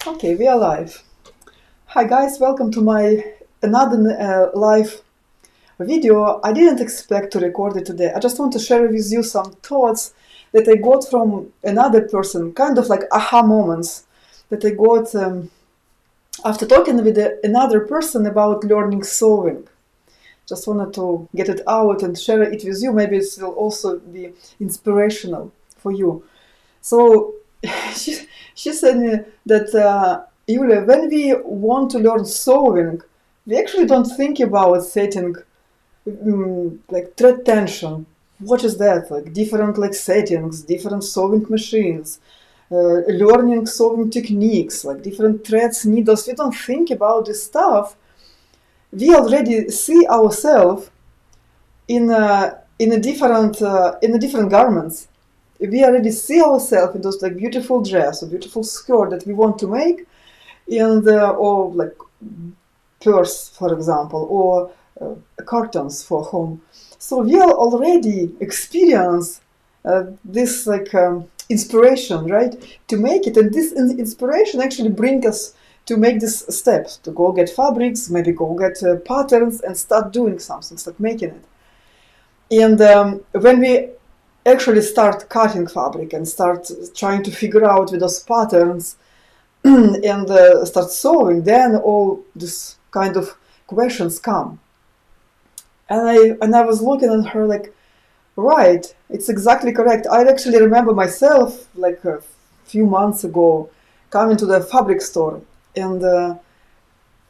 Okay, we are live. Hi guys, welcome to my another live video. I didn't expect to record it today. I just want to share with you some thoughts that I got from another person, kind of like aha moments that I got after talking with another person about learning sewing. Just wanted to get it out and share it with you. Maybe it will also be inspirational for you. So she, she said me that, Yulia, when we want to learn sewing, we actually don't think about setting like thread tension. What is that? Like different like settings, different sewing machines, learning sewing techniques, like different threads, needles. We don't think about this stuff. We already see ourselves in a different garments. We already see ourselves in those like beautiful dress or beautiful skirt that we want to make, and or like purse, for example, or cartons for home. So we are already experience this like inspiration, right, to make it, and this inspiration actually bring us to make this steps to go get fabrics, maybe go get patterns and start doing something, start making it. And when we actually start cutting fabric and start trying to figure out with those patterns and start sewing, then all this kind of questions come. And I was looking at her like, right, it's exactly correct. I actually remember myself like a few months ago coming to the fabric store and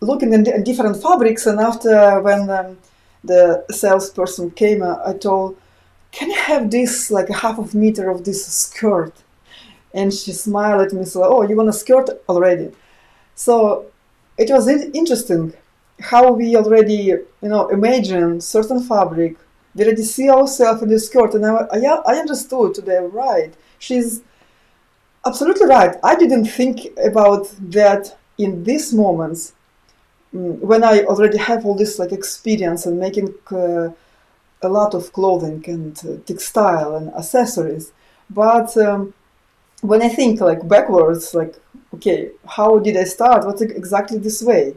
looking at different fabrics. And after when the salesperson came, I told, can I have this like a half of meter of this skirt? And she smiled at me, so, oh, you want a skirt already? So it was interesting how we already, imagine certain fabric. We already see ourselves in the skirt, and I understood today, right? She's absolutely right. I didn't think about that in these moments when I already have all this like experience and making a lot of clothing and textile and accessories. But when I think like backwards, like, okay, how did I start? What's exactly this way?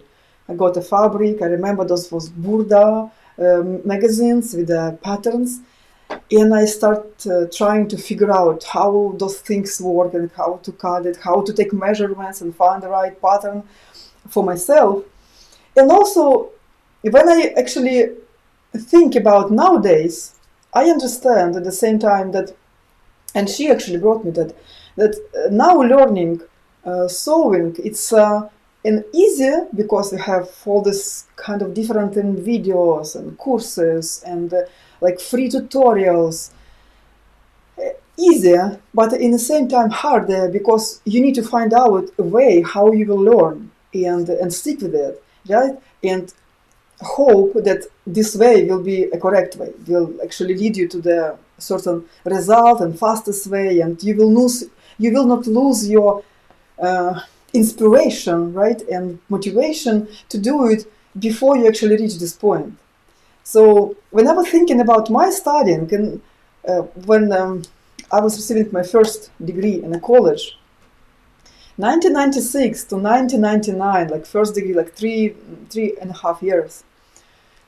I got a fabric. I remember those was Burda magazines with the patterns, and I start trying to figure out how those things work and how to cut it, how to take measurements and find the right pattern for myself. And also, when I actually think about nowadays, I understand at the same time that, and she actually brought me that now learning sewing, it's an easier because we have all this kind of different videos and courses and like free tutorials. Easier, but in the same time harder because you need to find out a way how you will learn and stick with it, right? And hope that this way will be a correct way, will actually lead you to the certain result and fastest way, and you will not lose your inspiration, right, and motivation to do it before you actually reach this point. So when I was thinking about my studying and when I was receiving my first degree in a college, 1996 to 1999, like first degree, like three and a half years,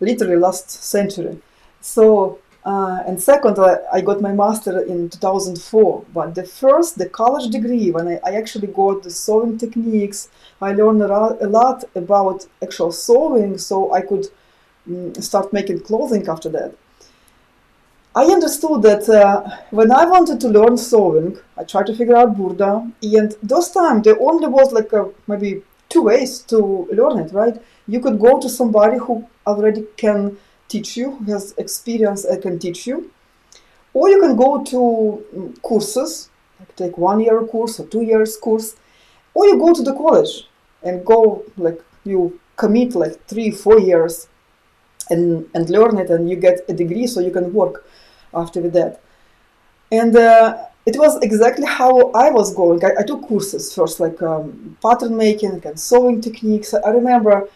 literally last century. So, and second, I got my master in 2004. But the college degree, when I actually got the sewing techniques, I learned a lot about actual sewing, so I could start making clothing after that. I understood that when I wanted to learn sewing, I tried to figure out Burda, and those times there only was like maybe two ways to learn it, right? You could go to somebody who already can teach you, who has experience and can teach you, or you can go to courses, like take 1 year course or 2 years course, or you go to the college and go like you commit like 3 4 years and learn it, and you get a degree so you can work after that. And it was exactly how I was going. I took courses first, like pattern making and sewing techniques. I remember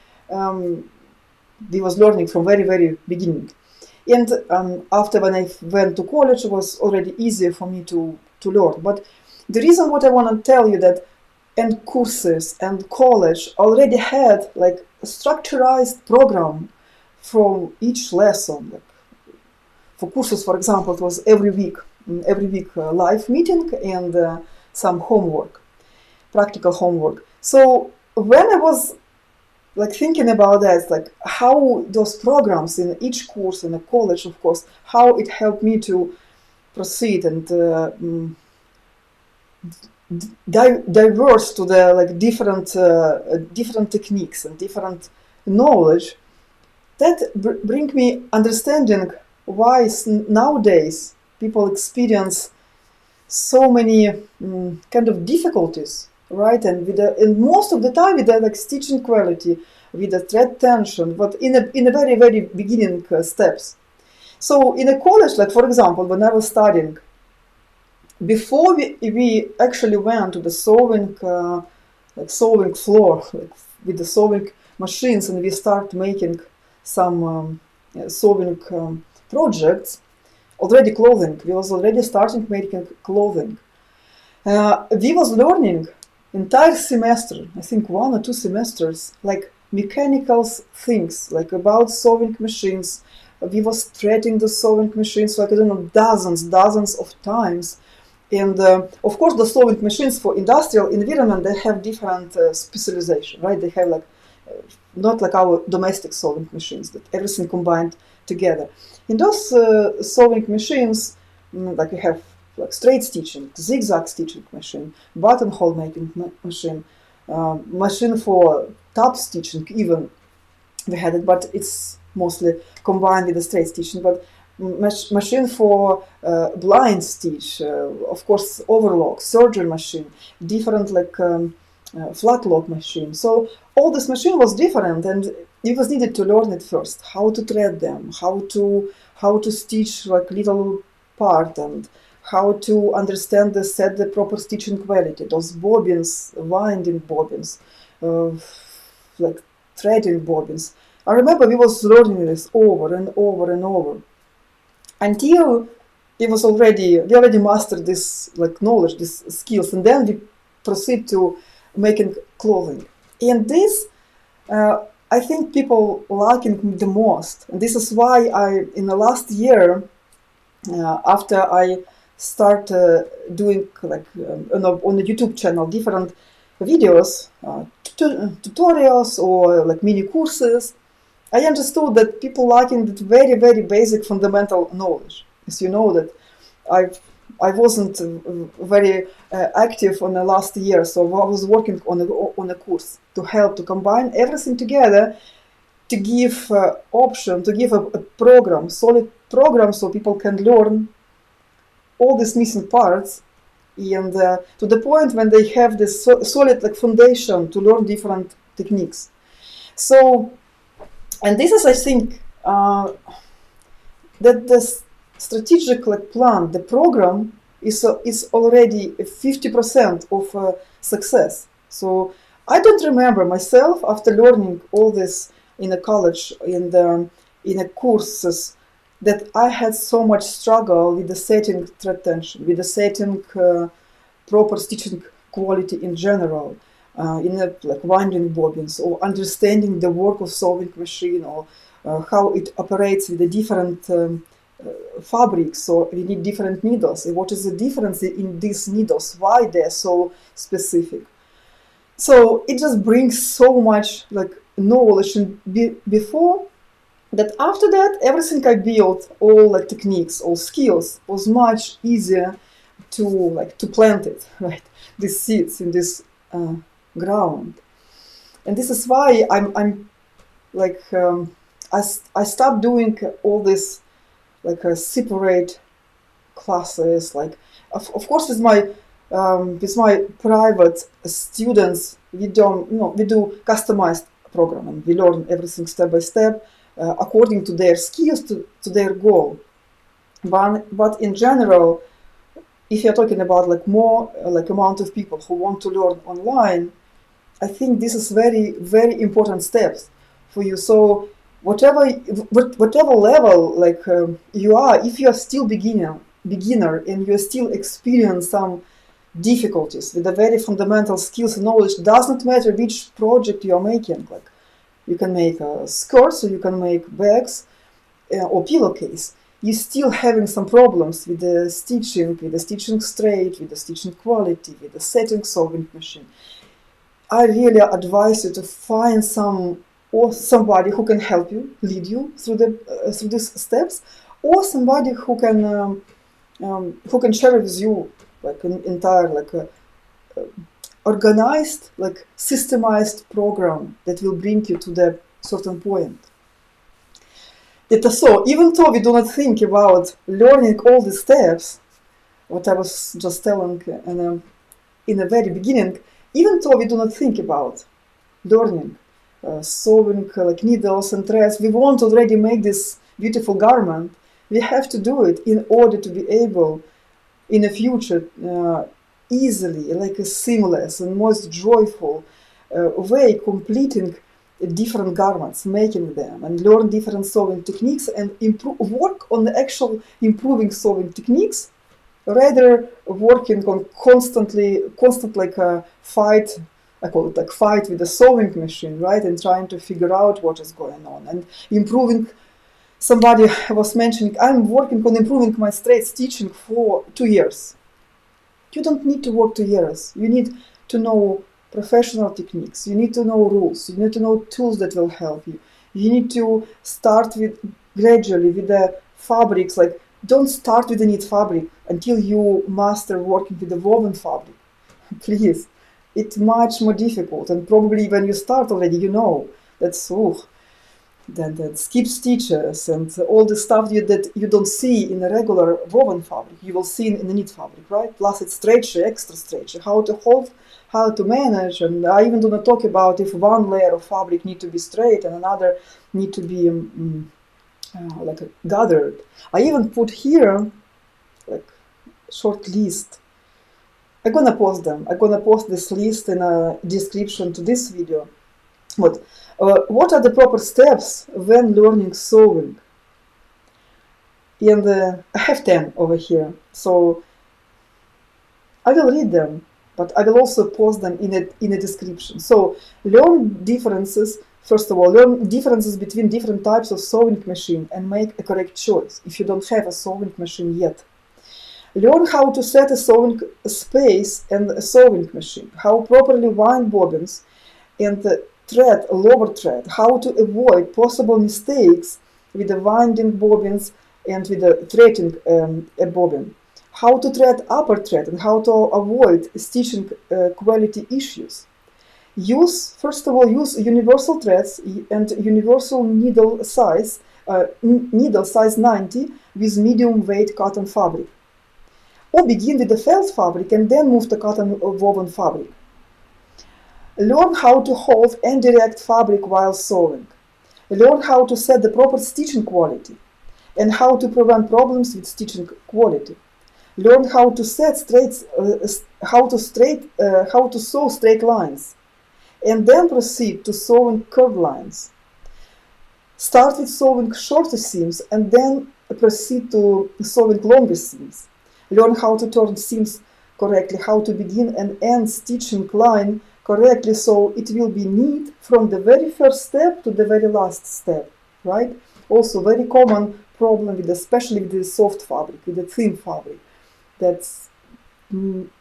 we was learning from very beginning. And after when I went to college, it was already easier for me to learn. But the reason what I want to tell you that and courses and college already had like a structured program from each lesson. Like for courses, for example, it was every week live meeting and some homework, practical homework. So when I was like thinking about that, like how those programs in each course in a college, of course, how it helped me to proceed and diverse to the like different techniques and different knowledge that bring me understanding why nowadays people experience so many kind of difficulties, right? And and most of the time with the like teaching quality, with the thread tension, but in a very beginning steps. So in a college, like for example, when I was studying, before we actually went to the solving floor, like with the solving machines, and we start making some solving projects, already clothing. We was already starting making clothing. We was learning entire semester, I think 1 or 2 semesters, like mechanical things, like about sewing machines. We was threading the sewing machines, like I don't know, dozens of times. And of course, the sewing machines for industrial environment, they have different specialization, right? They have like not like our domestic sewing machines, that everything combined together. In those sewing machines, like you have like straight stitching, zigzag stitching machine, buttonhole making machine, machine for top stitching even we had it, but it's mostly combined with the straight stitching. But machine for blind stitch, of course, overlock, serger machine, different like flat lock machine. So all this machine was different, and it was needed to learn it first, how to thread them, how to stitch like little part, and how to understand set the proper stitching quality, those bobbins, winding bobbins, like threading bobbins. I remember we was learning this over and over until we already mastered this like knowledge, these skills, and then we proceed to making clothing. And this, I think people liking the most. And this is why in the last year, after I start doing like on the YouTube channel different videos, tutorials or like mini courses, I understood that people liking the very basic fundamental knowledge. As you know that I wasn't very active on the last year, so I was working on a course to help to combine everything together, to give option, to give a program, solid program, so people can learn all these missing parts, and to the point when they have this solid like foundation to learn different techniques. So, and this is, I think, that the strategic like plan, the program is already 50% of success. So I don't remember myself after learning all this in a college, in the courses, that I had so much struggle with the setting thread tension, with the setting proper stitching quality in general, in like winding bobbins, or understanding the work of sewing machine, or how it operates with the different fabrics. So we need different needles. And what is the difference in these needles? Why they're so specific? So it just brings so much like knowledge and before that. After that, everything I built, all like techniques, all skills, was much easier to plant it, right? These seeds in this ground, and this is why I'm like I stopped doing all this like separate classes. Like of course with my private students, we do customized programming. We learn everything step by step according to their skills, to their goal. But in general, if you're talking about like more like amount of people who want to learn online, I think this is very important steps for you. So whatever level like you are, if you are still beginner and you're still experience some difficulties, with the very fundamental skills and knowledge. Does not matter which project you are making. Like you can make skirts, or you can make bags, or pillowcase. You're still having some problems with the stitching straight, with the stitching quality, with the setting sewing machine. I really advise you to find somebody who can help you, lead you through these steps, or somebody who can share with you like an entire organized, like systemized program that will bring you to the certain point. So even though we do not think about learning all the steps, what I was just telling in the very beginning, even though we do not think about learning sewing like needles and threads, we want to already make this beautiful garment. We have to do it in order to be able in the future easily, like a seamless and most joyful way, completing different garments, making them, and learn different sewing techniques, and work on the actual improving sewing techniques, rather working on constant like a fight. I call it like fight with the sewing machine, right? And trying to figure out what is going on and improving. Somebody was mentioning, I'm working on improving my straight stitching for 2 years. You don't need to work 2 years. You need to know professional techniques. You need to know rules. You need to know tools that will help you. You need to start with gradually with the fabrics. Like, don't start with the knit fabric until you master working with the woven fabric. Please. It's much more difficult. And probably when you start already, you know that's that skip stitches and all the stuff that you don't see in a regular woven fabric, you will see in the knit fabric, right? Plus it's stretchy, extra stretchy, how to hold, how to manage. And I even do not talk about if one layer of fabric need to be straight and another need to be like gathered. I even put here like short list. I'm gonna post them. I'm gonna post this list in a description to this video. But what are the proper steps when learning sewing? And I have 10 over here, so I will read them, but I will also post them in a description. So learn differences. First of all, learn differences between different types of sewing machine and make a correct choice if you don't have a sewing machine yet. Learn how to set a sewing space and a sewing machine, how properly wind bobbins and thread, lower thread, how to avoid possible mistakes with the winding bobbins and with the threading a bobbin, how to thread upper thread and how to avoid stitching quality issues. First of all, use universal threads and universal needle size 90 with medium weight cotton fabric. Or begin with the felt fabric and then move to cotton woven fabric. Learn how to hold and direct fabric while sewing. Learn how to set the proper stitching quality and how to prevent problems with stitching quality. Learn how to sew straight lines, and then proceed to sewing curved lines. Start with sewing shorter seams and then proceed to sewing longer seams. Learn how to turn seams correctly, how to begin and end stitching line correctly so it will be neat from the very first step to the very last step, right? Also very common problem with especially with the soft fabric, with the thin fabric, that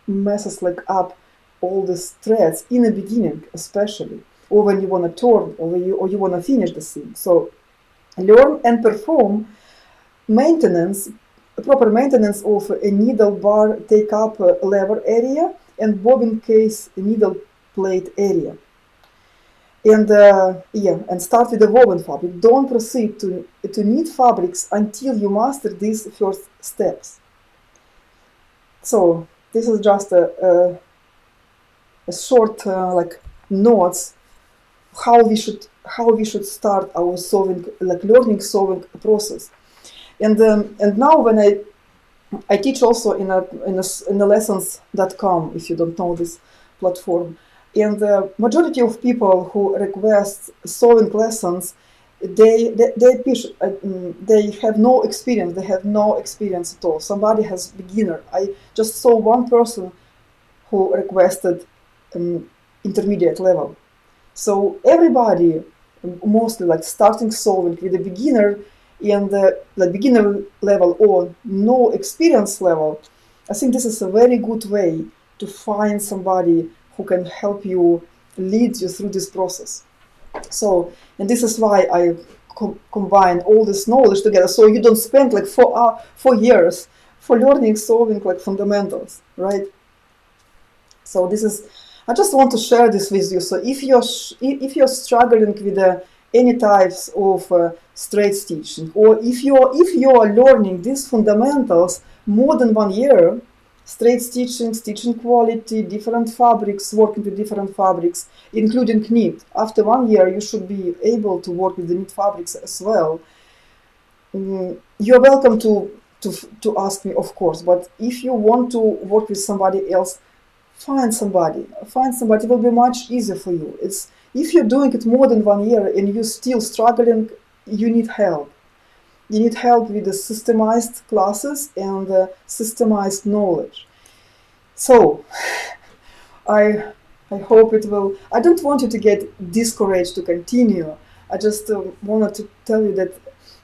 messes like up all the threads in the beginning especially, or when you want to turn or you want to finish the seam. So learn and perform proper maintenance of a needle bar take-up lever area and bobbin case needle plate area. And start with the woven fabric. Don't proceed to knit fabrics until you master these first steps. So this is just a short like notes how we should start our sewing, like learning sewing process. And now when I teach also in a lessons.com, if you don't know this platform, and the majority of people who request sewing lessons, they have no experience. They have no experience at all. Somebody has beginner. I just saw one person who requested intermediate level. So everybody, mostly like starting solving with a beginner and the beginner level or no experience level, I think this is a very good way to find somebody who can help you, lead you through this process. So, and this is why I combine all this knowledge together. So you don't spend like 4 years for learning solving like fundamentals, right? So this is, I just want to share this with you. So if you're struggling with any types of straight stitching, or if you're learning these fundamentals more than 1 year, straight stitching, stitching quality, different fabrics, working with different fabrics, including knit. After 1 year, you should be able to work with the knit fabrics as well. You're welcome to ask me, of course. But if you want to work with somebody else, find somebody. It will be much easier for you. It's if you're doing it more than 1 year and you're still struggling, you need help. You need help with the systemized classes and systemized knowledge. So I hope it will. I don't want you to get discouraged to continue. I just wanted to tell you that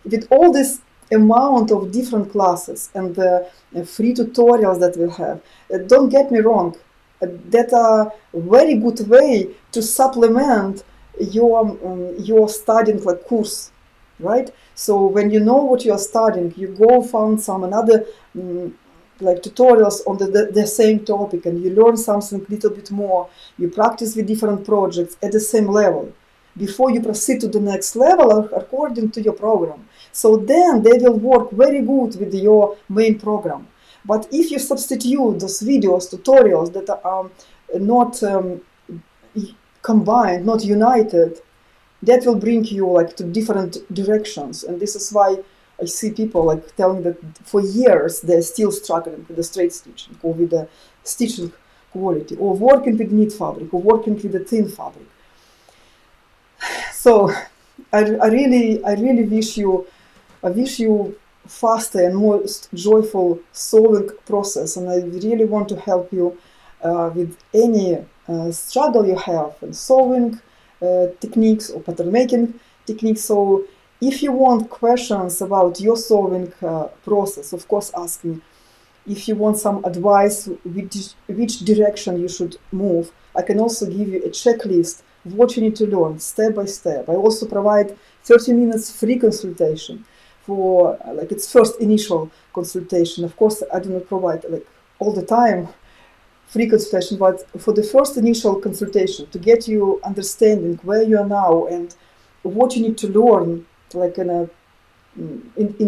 with all this amount of different classes and the free tutorials that we'll have, don't get me wrong, that are a very good way to supplement your studying like course, right? So when you know what you are studying, you go find some another like tutorials on the same topic, and you learn something a little bit more. You practice with different projects at the same level before you proceed to the next level according to your program. So then they will work very good with your main program. But if you substitute those videos, tutorials that are not combined, not united, that will bring you like to different directions. And this is why I see people like telling that for years they're still struggling with the straight stitching or with the stitching quality, or working with knit fabric, or working with the thin fabric. So I really wish you faster and more joyful solving process, and I really want to help you with any struggle you have in solving techniques or pattern making techniques. So if you want questions about your solving process, of course ask me. If you want some advice which direction you should move, I can also give you a checklist of what you need to learn step by step. I also provide 30 minutes free consultation for like its first initial consultation. Of course, I do not provide like all the time free consultation, but for the first initial consultation to get you understanding where you are now and what you need to learn, like in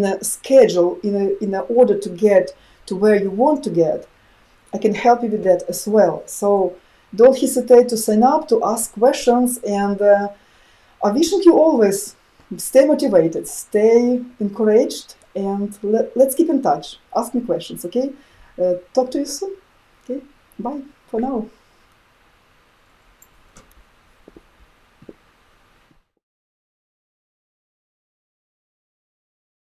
a schedule, in a order to get to where you want to get, I can help you with that as well. So don't hesitate to sign up, to ask questions, and I'm wishing you always stay motivated, stay encouraged, and let's keep in touch. Ask me questions, okay? Talk to you soon. Okay, bye for now.